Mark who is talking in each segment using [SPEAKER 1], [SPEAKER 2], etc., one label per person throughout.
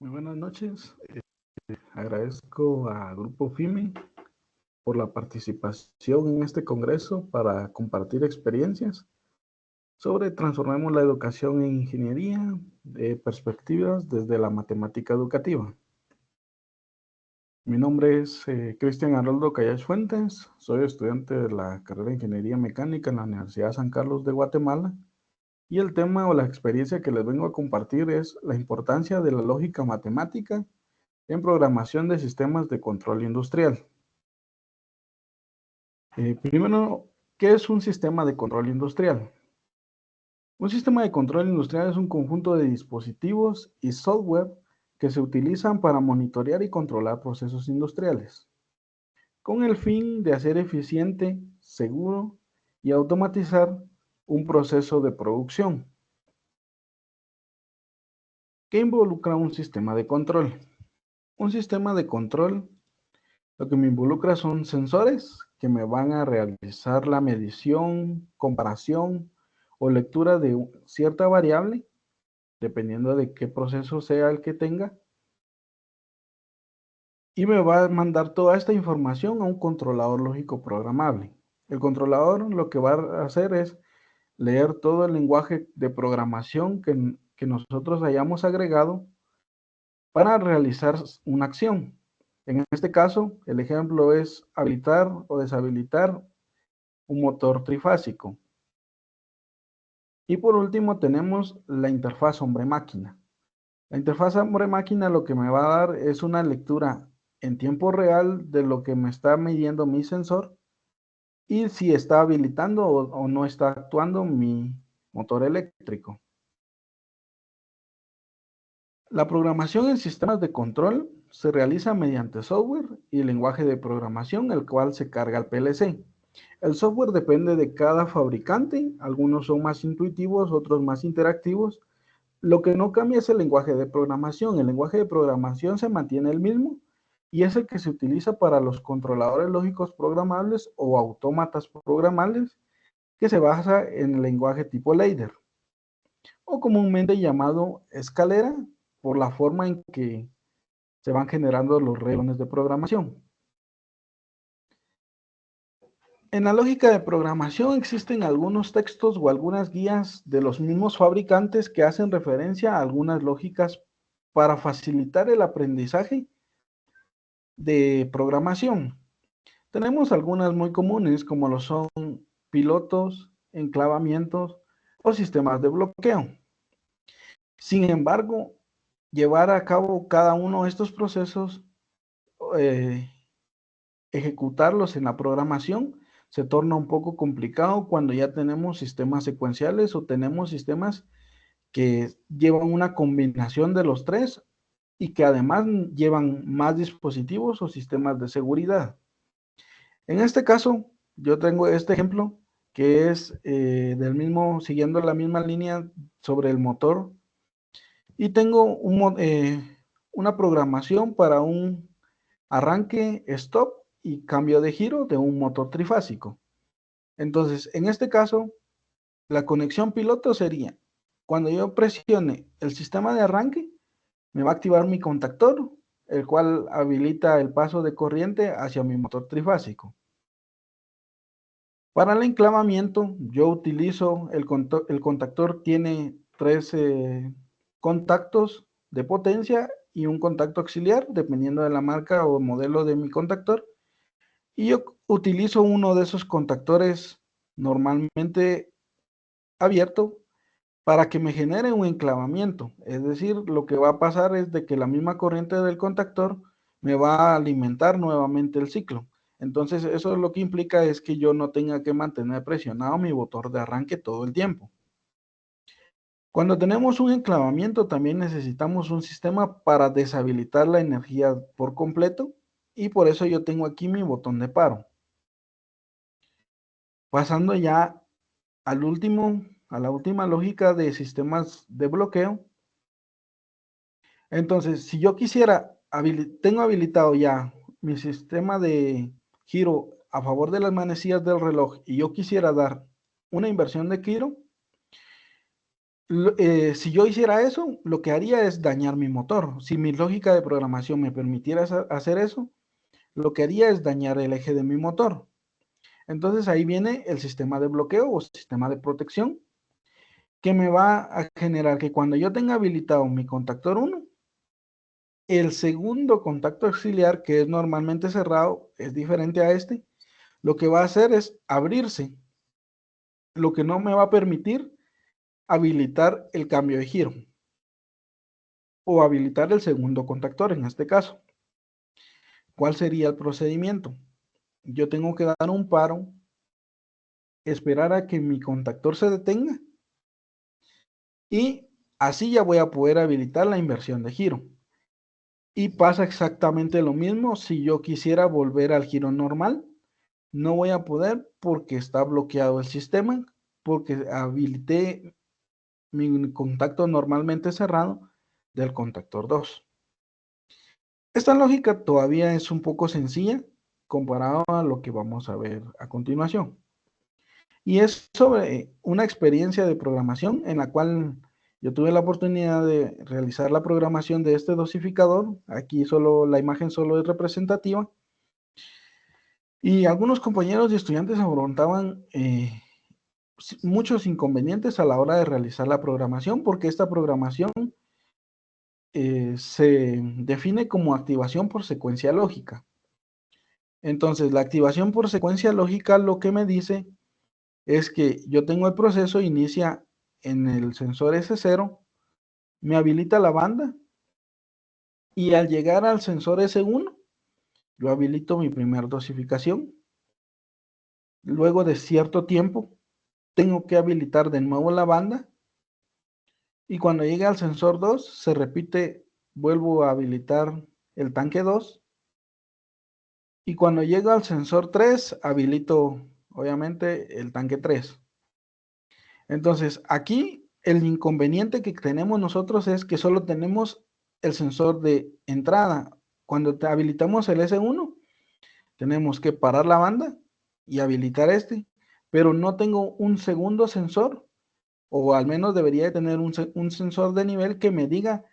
[SPEAKER 1] Muy buenas noches. Agradezco a Grupo FIME por la participación en este congreso para compartir experiencias sobre transformemos la educación en ingeniería de perspectivas desde la matemática educativa. Mi nombre es Cristian Haroldo Callash Fuentes, soy estudiante de la carrera de Ingeniería Mecánica en la Universidad San Carlos de Guatemala y el tema o la experiencia que les vengo a compartir es la importancia de la lógica matemática en programación de sistemas de control industrial. Primero, ¿qué es un sistema de control industrial? Un sistema de control industrial es un conjunto de dispositivos y software que se utilizan para monitorear y controlar procesos industriales, con el fin de hacer eficiente, seguro y automatizar un proceso de producción. ¿Qué involucra un sistema de control? Un sistema de control lo que me involucra son sensores que me van a realizar la medición, comparación o lectura de cierta variable, dependiendo de qué proceso sea el que tenga, y me va a mandar toda esta información a un controlador lógico programable. El controlador lo que va a hacer es leer todo el lenguaje de programación que nosotros hayamos agregado para realizar una acción. En este caso, el ejemplo es habilitar o deshabilitar un motor trifásico. Y por último tenemos la interfaz hombre-máquina. La interfaz hombre-máquina lo que me va a dar es una lectura en tiempo real de lo que me está midiendo mi sensor y si está habilitando o no está actuando mi motor eléctrico. La programación en sistemas de control se realiza mediante software y lenguaje de programación, el cual se carga al PLC. El software depende de cada fabricante, algunos son más intuitivos, otros más interactivos. Lo que no cambia es el lenguaje de programación. El lenguaje de programación se mantiene el mismo y es el que se utiliza para los controladores lógicos programables o autómatas programables, que se basa en el lenguaje tipo ladder, o comúnmente llamado escalera, por la forma en que se van generando los renglones de programación. En la lógica de programación existen algunos textos o algunas guías de los mismos fabricantes que hacen referencia a algunas lógicas para facilitar el aprendizaje de programación. Tenemos algunas muy comunes como lo son pilotos, enclavamientos o sistemas de bloqueo. Sin embargo, llevar a cabo cada uno de estos procesos, ejecutarlos en la programación, se torna un poco complicado cuando ya tenemos sistemas secuenciales o tenemos sistemas que llevan una combinación de los tres y que además llevan más dispositivos o sistemas de seguridad. En este caso, yo tengo este ejemplo que es siguiendo la misma línea sobre el motor, y tengo una programación para un arranque, stop y cambio de giro de un motor trifásico. Entonces, en este caso, la conexión piloto sería, cuando yo presione el sistema de arranque, me va a activar mi contactor, el cual habilita el paso de corriente hacia mi motor trifásico. Para el enclavamiento, yo utilizo el contactor tiene 3 contactos de potencia y un contacto auxiliar, dependiendo de la marca o modelo de mi contactor. Y yo utilizo uno de esos contactores normalmente abierto para que me genere un enclavamiento. Es decir, lo que va a pasar es de que la misma corriente del contactor me va a alimentar nuevamente el ciclo. Entonces, eso lo que implica es que yo no tenga que mantener presionado mi motor de arranque todo el tiempo. Cuando tenemos un enclavamiento, también necesitamos un sistema para deshabilitar la energía por completo, y por eso yo tengo aquí mi botón de paro. Pasando ya a la última lógica de sistemas de bloqueo. Entonces, si yo quisiera, tengo habilitado ya mi sistema de giro a favor de las manecillas del reloj y yo quisiera dar una inversión de giro, Si yo hiciera eso, lo que haría es dañar mi motor. Si mi lógica de programación me permitiera hacer eso, lo que haría es dañar el eje de mi motor. Entonces ahí viene el sistema de bloqueo o sistema de protección que me va a generar que cuando yo tenga habilitado mi contactor 1, el segundo contacto auxiliar, que es normalmente cerrado, es diferente a este, lo que va a hacer es abrirse, lo que no me va a permitir habilitar el cambio de giro o habilitar el segundo contactor en este caso. ¿Cuál sería el procedimiento? Yo tengo que dar un paro, esperar a que mi contactor se detenga y así ya voy a poder habilitar la inversión de giro. Y pasa exactamente lo mismo si yo quisiera volver al giro normal. No voy a poder porque está bloqueado el sistema, porque habilité mi contacto normalmente cerrado del contactor 2. Esta lógica todavía es un poco sencilla comparado a lo que vamos a ver a continuación. Y es sobre una experiencia de programación en la cual yo tuve la oportunidad de realizar la programación de este dosificador. Aquí solo la imagen solo es representativa. Y algunos compañeros y estudiantes afrontaban muchos inconvenientes a la hora de realizar la programación, porque esta programación se define como activación por secuencia lógica. Entonces, la activación por secuencia lógica lo que me dice es que yo tengo el proceso, inicia en el sensor S0, me habilita la banda y al llegar al sensor S1, yo habilito mi primer dosificación. Luego de cierto tiempo, tengo que habilitar de nuevo la banda y cuando llegue al sensor 2, se repite, vuelvo a habilitar el tanque 2 y cuando llego al sensor 3, habilito obviamente el tanque 3. Entonces, aquí el inconveniente que tenemos nosotros es que solo tenemos el sensor de entrada. Cuando habilitamos el S1, tenemos que parar la banda y habilitar este, pero no tengo un segundo sensor, o al menos debería de tener un sensor de nivel que me diga,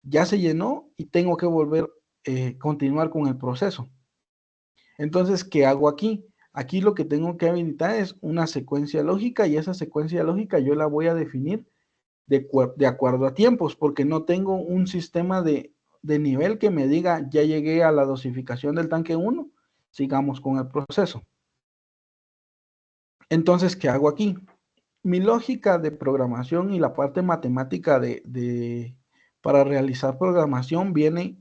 [SPEAKER 1] ya se llenó y tengo que volver a continuar con el proceso. Entonces, ¿qué hago aquí? Aquí lo que tengo que habilitar es una secuencia lógica y esa secuencia lógica yo la voy a definir de acuerdo a tiempos, porque no tengo un sistema de nivel que me diga, ya llegué a la dosificación del tanque 1, sigamos con el proceso. Entonces, ¿qué hago aquí? Mi lógica de programación y la parte matemática para realizar programación viene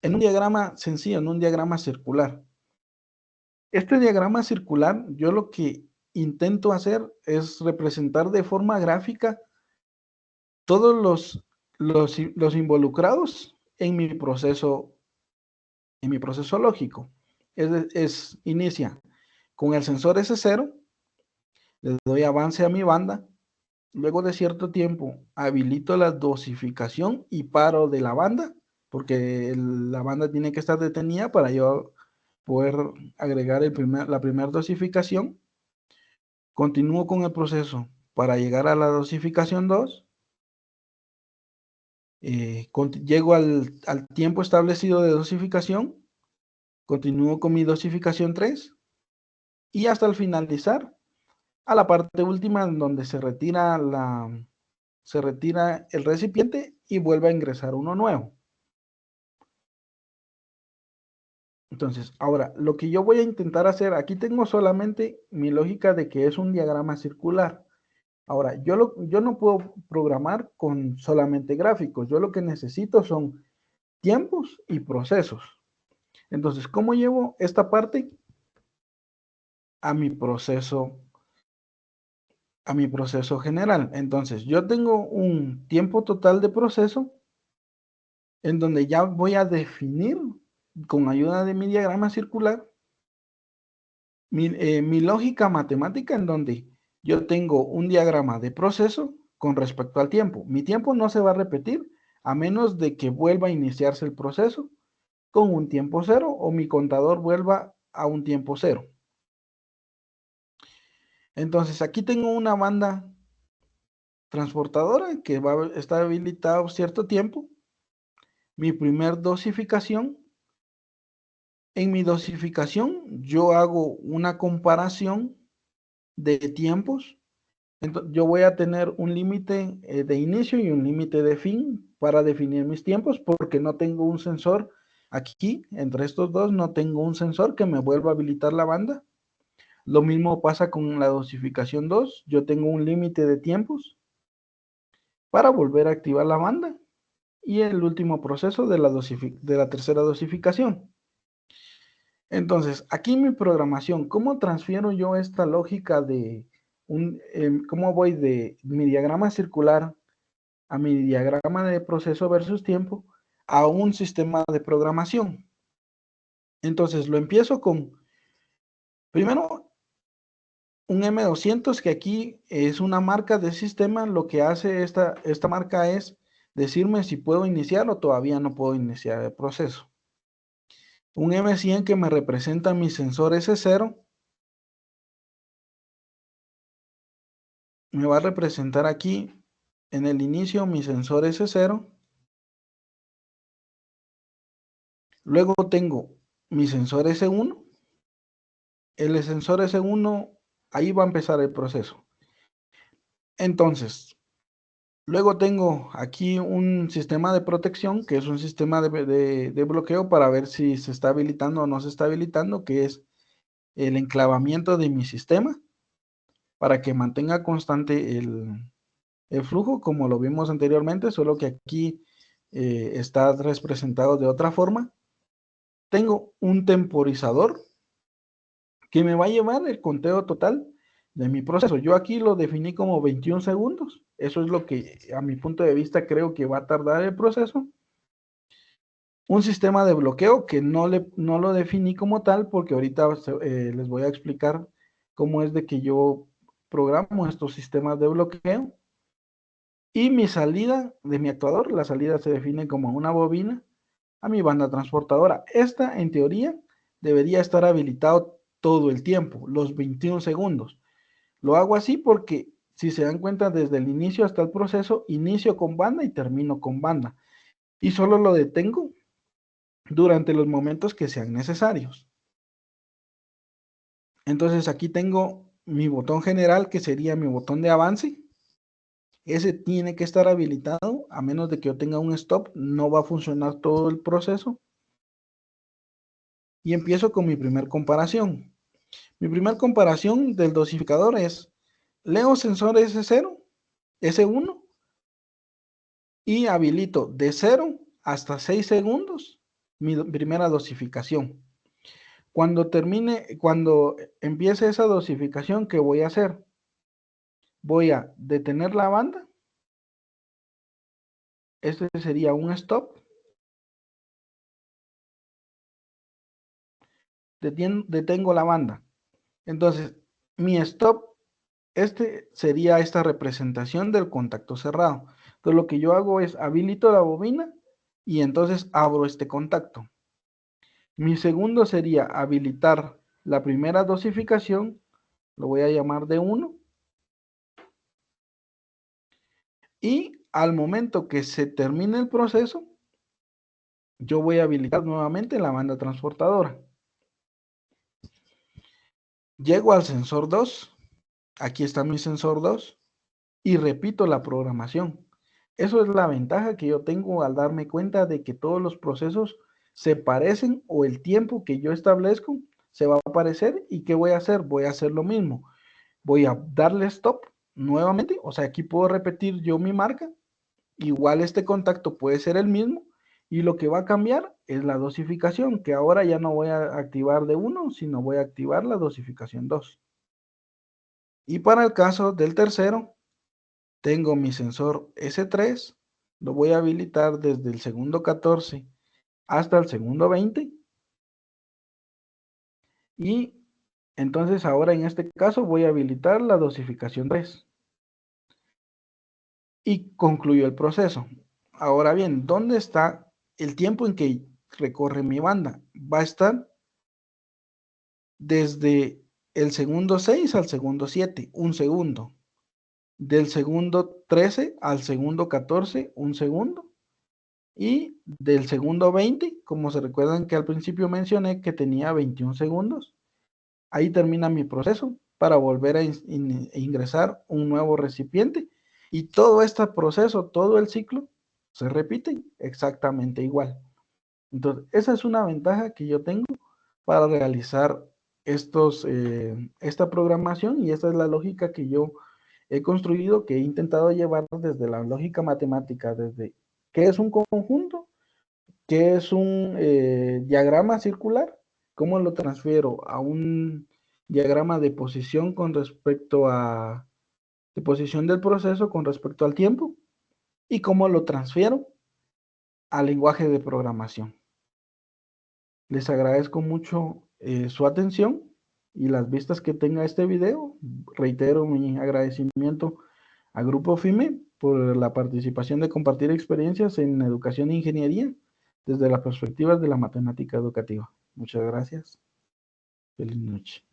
[SPEAKER 1] en un diagrama sencillo, en un diagrama circular. Este diagrama circular, yo lo que intento hacer es representar de forma gráfica todos los involucrados en mi proceso lógico. Inicia con el sensor S0, le doy avance a mi banda, luego de cierto tiempo habilito la dosificación y paro de la banda, porque la banda tiene que estar detenida para yo poder agregar la primera dosificación. Continúo con el proceso para llegar a la dosificación 2. Llego al tiempo establecido de dosificación, continúo con mi dosificación 3 y hasta el finalizar a la parte última en donde se retira el recipiente y vuelve a ingresar uno nuevo. Entonces, ahora, lo que yo voy a intentar hacer, aquí tengo solamente mi lógica de que es un diagrama circular. Ahora, yo no puedo programar con solamente gráficos. Yo lo que necesito son tiempos y procesos. Entonces, ¿cómo llevo esta parte a mi proceso, general? Entonces, yo tengo un tiempo total de proceso en donde ya voy a definir con ayuda de mi diagrama circular mi lógica matemática en donde yo tengo un diagrama de proceso con respecto al tiempo. Mi tiempo no se va a repetir a menos de que vuelva a iniciarse el proceso con un tiempo cero o mi contador vuelva a un tiempo cero. Entonces aquí tengo una banda transportadora que va a estar habilitada cierto tiempo, mi primer dosificación. En mi dosificación yo hago una comparación de tiempos. Entonces, yo voy a tener un límite de inicio y un límite de fin para definir mis tiempos porque no tengo un sensor aquí, entre estos dos, no tengo un sensor que me vuelva a habilitar la banda. Lo mismo pasa con la dosificación 2. Yo tengo un límite de tiempos para volver a activar la banda. Y el último proceso de la tercera dosificación. Entonces, aquí mi programación, ¿cómo transfiero yo esta lógica de cómo voy de mi diagrama circular a mi diagrama de proceso versus tiempo a un sistema de programación? Entonces, lo empiezo con, primero, un M200, que aquí es una marca de sistema. Lo que hace esta marca es decirme si puedo iniciar o todavía no puedo iniciar el proceso. Un M100 que me representa mi sensor S0, me va a representar aquí en el inicio mi sensor S0. Luego tengo mi sensor S1. El sensor S1, ahí va a empezar el proceso. Entonces, luego tengo aquí un sistema de protección, que es un sistema de bloqueo para ver si se está habilitando o no se está habilitando, que es el enclavamiento de mi sistema, para que mantenga constante el flujo, como lo vimos anteriormente, solo que aquí está representado de otra forma. Tengo un temporizador que me va a llevar el conteo total de mi proceso. Yo aquí lo definí como 21 segundos. Eso es lo que a mi punto de vista creo que va a tardar el proceso. Un sistema de bloqueo que no lo definí como tal porque ahorita les voy a explicar cómo es de que yo programo estos sistemas de bloqueo. Y mi salida de mi actuador, la salida se define como una bobina a mi banda transportadora. Esta, en teoría, debería estar habilitado todo el tiempo, los 21 segundos. Lo hago así porque, si se dan cuenta, desde el inicio hasta el proceso, inicio con banda y termino con banda. Y solo lo detengo durante los momentos que sean necesarios. Entonces aquí tengo mi botón general, que sería mi botón de avance. Ese tiene que estar habilitado, a menos de que yo tenga un stop, no va a funcionar todo el proceso. Y empiezo con mi primer comparación. Mi primer comparación del dosificador es, leo sensor S0, S1, y habilito de 0 hasta 6 segundos mi primera dosificación. Cuando empiece esa dosificación, ¿qué voy a hacer? Voy a detener la banda. Este sería un stop. Detengo la banda. Entonces, mi stop, sería esta representación del contacto cerrado. Entonces, lo que yo hago es habilito la bobina y entonces abro este contacto. Mi segundo sería habilitar la primera dosificación, lo voy a llamar de 1. Y al momento que se termine el proceso, yo voy a habilitar nuevamente la banda transportadora. Llego al sensor 2, aquí está mi sensor 2, y repito la programación. Eso es la ventaja que yo tengo al darme cuenta de que todos los procesos se parecen, o el tiempo que yo establezco se va a parecer. ¿Y qué voy a hacer? Voy a hacer lo mismo. Voy a darle stop nuevamente, o sea, aquí puedo repetir yo mi marca. Igual este contacto puede ser el mismo, y lo que va a cambiar es la dosificación, que ahora ya no voy a activar de 1, sino voy a activar la dosificación 2. Y para el caso del tercero, tengo mi sensor S3, lo voy a habilitar desde el segundo 14 hasta el segundo 20. Y entonces ahora en este caso voy a habilitar la dosificación 3. Y concluyo el proceso. Ahora bien, ¿dónde está el tiempo en que recorre mi banda? Va a estar desde el segundo 6 al segundo 7, un segundo. del segundo 13 al segundo 14, un segundo. Y del segundo 20, como se recuerdan que al principio mencioné que tenía 21 segundos, ahí termina mi proceso para volver a ingresar un nuevo recipiente. Y todo este proceso, todo el ciclo, se repite exactamente igual. Entonces, esa es una ventaja que yo tengo para realizar esta programación, y esta es la lógica que yo he construido, que he intentado llevar desde la lógica matemática, desde qué es un conjunto, qué es un diagrama circular, cómo lo transfiero a un diagrama de posición con respecto a, de posición del proceso con respecto al tiempo, y cómo lo transfiero al lenguaje de programación. Les agradezco mucho su atención y las vistas que tenga este video. Reitero mi agradecimiento a Grupo FIME por la participación de compartir experiencias en educación e ingeniería desde las perspectivas de la matemática educativa. Muchas gracias. Feliz noche.